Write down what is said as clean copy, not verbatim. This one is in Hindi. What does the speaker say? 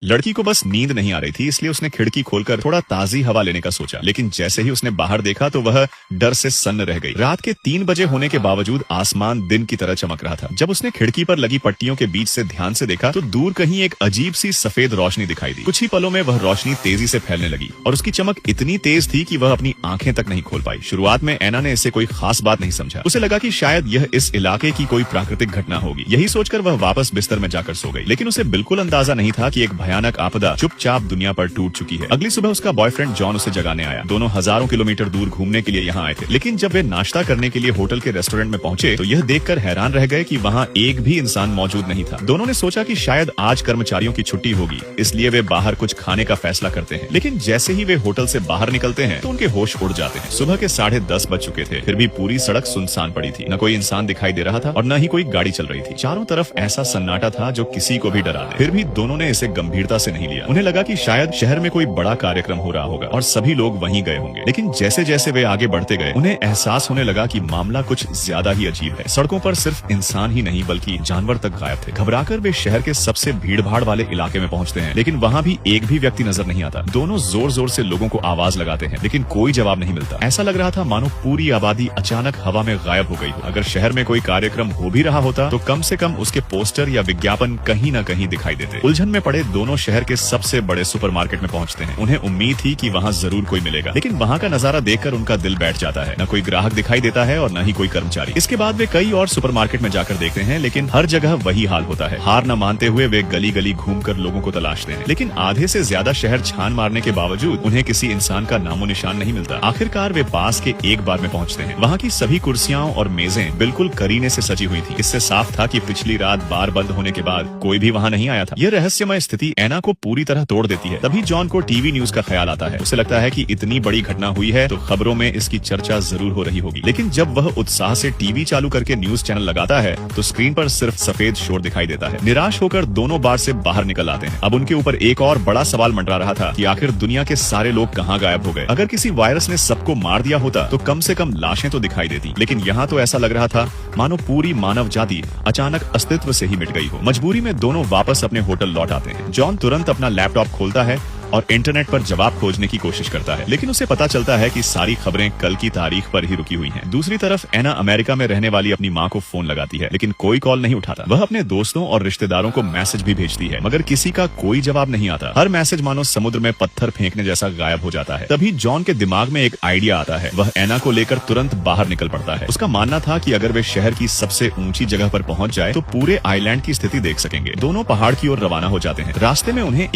लड़की को बस नींद नहीं आ रही थी, इसलिए उसने खिड़की खोलकर थोड़ा ताजी हवा लेने का सोचा, लेकिन जैसे ही उसने बाहर देखा तो वह डर से सन्न रह गई। रात के 3 बजे होने के बावजूद आसमान दिन की तरह चमक रहा था। जब उसने खिड़की पर लगी पट्टियों के बीच से ध्यान से देखा तो दूर कहीं एक अजीब सी सफेद रोशनी दिखाई दी। कुछ ही पलों में वह रोशनी तेजी से फैलने लगी और उसकी चमक इतनी तेज थी कि वह अपनी आंखें तक नहीं खोल पाई। शुरुआत में एना ने इसे कोई खास बात नहीं समझा। उसे लगा कि शायद यह इस इलाके की कोई प्राकृतिक घटना होगी। यही सोचकर वह वापस बिस्तर में जाकर सो गई, लेकिन उसे बिल्कुल अंदाजा नहीं था कि एक भयानक आपदा चुपचाप दुनिया पर टूट चुकी है। अगली सुबह उसका बॉयफ्रेंड जॉन उसे जगाने आया। दोनों हजारों किलोमीटर दूर घूमने के लिए यहाँ आए थे, लेकिन जब वे नाश्ता करने के लिए होटल के रेस्टोरेंट में पहुंचे तो यह देखकर हैरान रह गए कि वहाँ एक भी इंसान मौजूद नहीं था। दोनों ने सोचा कि शायद आज कर्मचारियों की छुट्टी होगी, इसलिए वे बाहर कुछ खाने का फैसला करते हैं। लेकिन जैसे ही वे होटल से बाहर निकलते हैं तो उनके होश उड़ जाते हैं। सुबह के 10:30 बज चुके थे, फिर भी पूरी सड़क सुनसान पड़ी थी। न कोई इंसान दिखाई दे रहा था और न ही कोई गाड़ी चल रही थी। चारों तरफ ऐसा सन्नाटा था जो किसी को भी डरा दे। फिर भी दोनों ने इसे गंभीरता से नहीं लिया। उन्हें लगा कि शायद शहर में कोई बड़ा कार्यक्रम हो रहा होगा और सभी लोग वहीं गए होंगे। लेकिन जैसे जैसे वे आगे बढ़ते गए उन्हें एहसास होने लगा कि मामला कुछ ज्यादा ही अजीब है। सड़कों पर सिर्फ इंसान ही नहीं बल्कि जानवर तक गायब थे। घबराकर वे शहर के सबसे भीड़-भाड़ वाले इलाके में पहुंचते हैं, लेकिन वहाँ भी एक भी व्यक्ति नजर नहीं आता। दोनों जोर जोर से लोगों को आवाज लगाते हैं, लेकिन कोई जवाब नहीं मिलता। ऐसा लग रहा था मानो पूरी आबादी अचानक हवा में गायब हो गई हो। अगर शहर में कोई कार्यक्रम हो भी रहा होता तो कम से कम उसके पोस्टर या विज्ञापन कहीं न कहीं दिखाई देते। उलझन में पड़े दोनों शहर के सबसे बड़े सुपरमार्केट में पहुंचते हैं। उन्हें उम्मीद थी कि वहाँ जरूर कोई मिलेगा, लेकिन वहाँ का नजारा देखकर उनका दिल बैठ जाता है। न कोई ग्राहक दिखाई देता है और न ही कोई कर्मचारी। इसके बाद वे कई और सुपरमार्केट में जाकर देखते हैं, लेकिन हर जगह वही हाल होता है। हार न मानते हुए वे गली गली घूमकर लोगों को तलाशते हैं, लेकिन आधे से ज्यादा शहर छान मारने के बावजूद उन्हें किसी इंसान का नामो निशान नहीं मिलता। आखिरकार वे पास के एक बार में पहुंचते हैं। वहाँ की सभी कुर्सियां और मेजें बिल्कुल करीने से सजी हुई थी। इससे साफ था कि पिछली रात बार बंद होने के बाद कोई भी वहाँ नहीं आया था। यह रहस्यमय स्थिति एना को पूरी तरह तोड़ देती है। तभी जॉन को टीवी न्यूज का ख्याल आता है। उसे लगता है कि इतनी बड़ी घटना हुई है तो खबरों में इसकी चर्चा जरूर हो रही होगी। लेकिन जब वह उत्साह से टीवी चालू करके न्यूज चैनल लगाता है तो स्क्रीन पर सिर्फ सफेद शोर दिखाई देता है। निराश होकर दोनों बार से बाहर निकल आते हैं। अब उनके ऊपर एक और बड़ा सवाल मंडरा रहा था कि आखिर दुनिया के सारे लोग कहाँ गायब हो गए। अगर किसी वायरस ने सबको मार दिया होता तो कम से कम लाशें तो दिखाई देती, लेकिन यहाँ तो ऐसा लग रहा था मानो पूरी मानव जाति अचानक अस्तित्व से ही मिट गई हो। मजबूरी में दोनों वापस अपने होटल लौट आते हैं। जॉन तुरंत अपना लैपटॉप खोलता है और इंटरनेट पर जवाब खोजने की कोशिश करता है, लेकिन उसे पता चलता है कि सारी खबरें कल की तारीख पर ही रुकी हुई हैं। दूसरी तरफ एना अमेरिका में रहने वाली अपनी माँ को फोन लगाती है, लेकिन कोई कॉल नहीं उठाता। वह अपने दोस्तों और रिश्तेदारों को मैसेज भी भेजती है, मगर किसी का कोई जवाब नहीं आता। हर मैसेज मानो समुद्र में पत्थर फेंकने जैसा गायब हो जाता है। तभी जॉन के दिमाग में एक आइडिया आता है। वह एना को लेकर तुरंत बाहर निकल पड़ता है। उसका मानना था कि अगर वे शहर की सबसे ऊंची जगह पर पहुंच जाए तो पूरे आइलैंड की स्थिति देख सकेंगे। दोनों पहाड़ की ओर रवाना हो जाते हैं। रास्ते में उन्हें